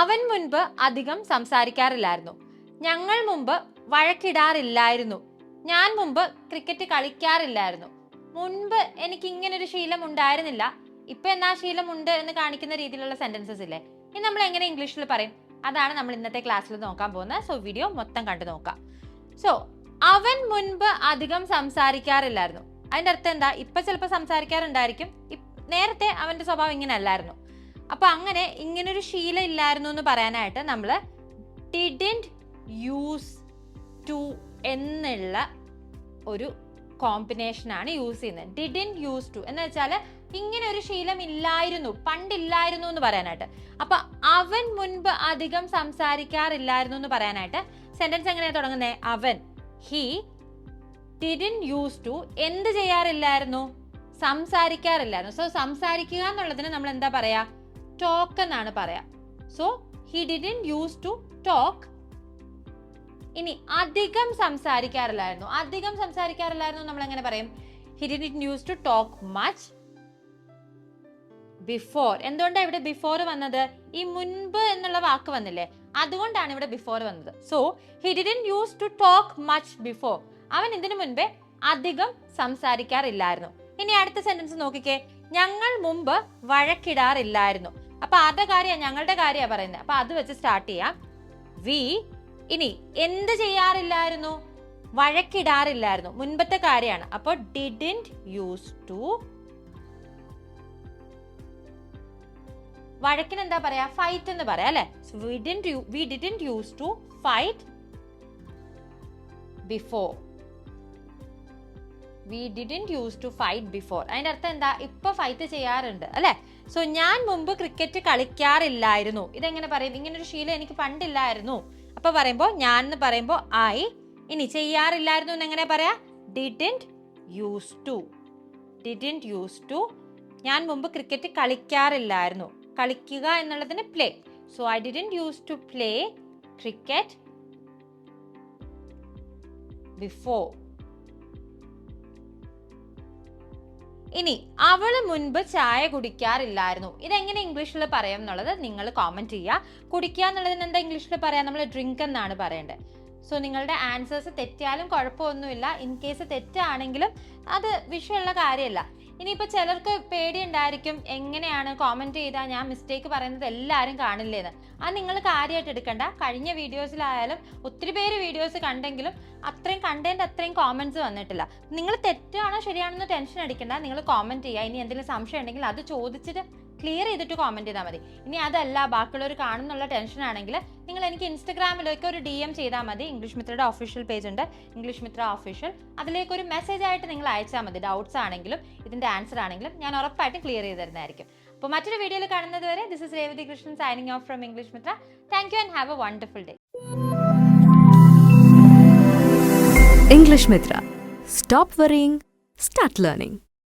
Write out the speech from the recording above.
അവൻ മുൻപ് അധികം സംസാരിക്കാറില്ലായിരുന്നു. ഞങ്ങൾ മുമ്പ് വഴക്കിടാറില്ലായിരുന്നു. ഞാൻ മുമ്പ് ക്രിക്കറ്റ് കളിക്കാറില്ലായിരുന്നു. മുൻപ് എനിക്ക് ഇങ്ങനൊരു ശീലം ഉണ്ടായിരുന്നില്ല, ഇപ്പൊ എന്നാ ശീലമുണ്ട് എന്ന് കാണിക്കുന്ന രീതിയിലുള്ള സെന്റൻസസ് ഇല്ലേ, ഇനി നമ്മൾ എങ്ങനെ ഇംഗ്ലീഷിൽ പറയും? അതാണ് നമ്മൾ ഇന്നത്തെ ക്ലാസ്സിൽ നോക്കാൻ പോകുന്നത്. സോ വീഡിയോ മൊത്തം കണ്ടു നോക്കാം. സോ അവൻ മുൻപ് അധികം സംസാരിക്കാറില്ലായിരുന്നു. അതിന്റെ അർത്ഥം എന്താ? ഇപ്പൊ ചിലപ്പോൾ സംസാരിക്കാറുണ്ടായിരിക്കും, നേരത്തെ അവന്റെ സ്വഭാവം ഇങ്ങനെ അല്ലായിരുന്നു. അപ്പൊ അങ്ങനെ ഇങ്ങനൊരു ശീലം ഇല്ലായിരുന്നു എന്ന് പറയാനായിട്ട് നമ്മൾ ഡിഡ്ന്റ് യൂസ് ടു എന്നുള്ള ഒരു കോമ്പിനേഷൻ ആണ് യൂസ് ചെയ്യുന്നത്. ഡിഡ്ന്റ് യൂസ് ടു എന്ന് വെച്ചാൽ ഇങ്ങനെ ഒരു ശീലം ഇല്ലായിരുന്നു, പണ്ടില്ലായിരുന്നു എന്ന് പറയാനായിട്ട്. അപ്പൊ അവൻ മുൻപ് അധികം സംസാരിക്കാറില്ലായിരുന്നു എന്ന് പറയാനായിട്ട് സെന്റൻസ് എങ്ങനെയാ തുടങ്ങുന്നത്? അവൻ, ഹി ഡിഡ്ന്റ് യൂസ് ടു എന്ത് ചെയ്യാറില്ലായിരുന്നു? സംസാരിക്കാറില്ലായിരുന്നു. സോ സംസാരിക്കുക എന്നുള്ളതിന് നമ്മൾ എന്താ പറയാ? ടോക്ക് എന്നാണ് പറയാ. So he didn't use to talk. ഇനി അധികം സംസാരിക്കാറില്ലായിരുന്നു. അധികം സംസാരിക്കാറില്ലായിരുന്നു നമ്മൾ എങ്ങനെ പറയും? He didn't use to talk much before. എന്തുകൊണ്ടാണ് ഇവിടെ ബിഫോർ വന്നത്? ഈ മുൻപ് എന്നുള്ള വാക്ക് വന്നില്ലേ, അതുകൊണ്ടാണ് ഇവിടെ ബിഫോർ വന്നത്. So he didn't use to talk much before. അവൻ ഇതിനു മുൻപേ അധികം സംസാരിക്കാറില്ലായിരുന്നു. ഇനി അടുത്ത സെന്റൻസ് നോക്കിക്കേ. ഞങ്ങൾ മുമ്പ് വഴക്കിടാറില്ലായിരുന്നു. അപ്പൊ ആരുടെ കാര്യമാണ്? ഞങ്ങളുടെ കാര്യമാണ് പറയുന്നത്. അപ്പൊ അത് വെച്ച് സ്റ്റാർട്ട് ചെയ്യാം. വി. ഇനി എന്ത് ചെയ്യാറില്ലായിരുന്നു? വഴക്കിടാറില്ലായിരുന്നു. മുൻപത്തെ കാര്യമാണ്. അപ്പോൾ ഡിഡ്ന്റ് യൂസ് ടു. വഴക്കിന് എന്താ പറയാ? ഫൈറ്റ് എന്ന് പറയാം അല്ലെ. We didn't use to fight before. We didn't use to fight before. അതിന്റെ അർത്ഥം എന്താ? ഇപ്പൊ ഫൈറ്റ് ചെയ്യാറുണ്ട് അല്ലെ. സോ ഞാൻ മുമ്പ് ക്രിക്കറ്റ് കളിക്കാറില്ലായിരുന്നു. ഇതെങ്ങനെ പറയും? ഇങ്ങനൊരു ശീലം എനിക്ക് പണ്ടില്ലായിരുന്നു. അപ്പൊ പറയുമ്പോ ഞാൻ എന്ന് പറയുമ്പോ ഐ. ഇനി ചെയ്യാറില്ലായിരുന്നു എന്ന് എങ്ങനെ പറയാ? Didn't use to. Didn't use to. ഞാൻ മുമ്പ് ക്രിക്കറ്റ് കളിക്കാറില്ലായിരുന്നു. കളിക്കുക എന്നുള്ളതിന് play. So I didn't use to play cricket before. ഇനി അവള് മുൻപ് ചായ കുടിക്കാറില്ലായിരുന്നു. ഇതെങ്ങനെ ഇംഗ്ലീഷിൽ പറയാം എന്നുള്ളത് നിങ്ങൾ കോമന്റ് ചെയ്യുക. കുടിക്കുക എന്നുള്ളതിന് എന്താ ഇംഗ്ലീഷിൽ പറയാം? നമ്മൾ ഡ്രിങ്ക് എന്നാണ് പറയേണ്ടത്. സോ നിങ്ങളുടെ ആൻസേഴ്സ് തെറ്റിയാലും കുഴപ്പമൊന്നുമില്ല. ഇൻ കേസ് തെറ്റാണെങ്കിലും അത് വിഷയമുള്ള കാര്യമല്ല. ഇനിയിപ്പോൾ ചിലർക്ക് പേടി ഉണ്ടായിരിക്കും, എങ്ങനെയാണ് കോമന്റ് ചെയ്താൽ ഞാൻ മിസ്റ്റേക്ക് പറയുന്നത് എല്ലാവരും കാണില്ലേന്ന്. അത് നിങ്ങൾ കാര്യമായിട്ട് എടുക്കണ്ട. കഴിഞ്ഞ വീഡിയോസിലായാലും ഒത്തിരി പേര് വീഡിയോസ് കണ്ടെങ്കിലും അത്രയും കണ്ടന്റ് അത്രയും കോമന്റ്സ് വന്നിട്ടില്ല. നിങ്ങൾ തെറ്റാണോ ശരിയാണെന്ന് ടെൻഷൻ അടിക്കണ്ട. നിങ്ങൾ കോമന്റ് ചെയ്യുക. ഇനി എന്തെങ്കിലും സംശയം ഉണ്ടെങ്കിൽ അത് ചോദിച്ചിട്ട് ക്ലിയർ ചെയ്തിട്ട് കോമന്റ് ചെയ്താൽ മതി. ഇനി അതല്ല ബാക്കിയുള്ളവർ കാണുന്നുള്ള ടെൻഷൻ ആണെങ്കിൽ നിങ്ങൾ എനിക്ക് ഇൻസ്റ്റഗ്രാമിലേക്ക് ഒരു DM ചെയ്താൽ മതി. ഇംഗ്ലീഷ് മിത്രയുടെ ഒഫീഷ്യൽ പേജ് ഉണ്ട്, ഇംഗ്ലീഷ് മിത്ര ഒഫീഷ്യൽ. അതിലേക്ക് ഒരു മെസ്സേജ് ആയിട്ട് നിങ്ങൾ അയച്ചാൽ മതി. ഡൗട്ട്സ് ആണെങ്കിലും ഇതിന്റെ ആൻസർ ആണെങ്കിലും ഞാൻ ഉറപ്പായിട്ടും ക്ലിയർ ചെയ്ത് തരുന്നതായിരിക്കും. അപ്പോൾ മറ്റൊരു വീഡിയോയിൽ കാണുന്നത് വരെ this is Revathi Krishnan signing off from English Mitra. Thank you and have a wonderful day. English Mitra. Stop worrying, start learning.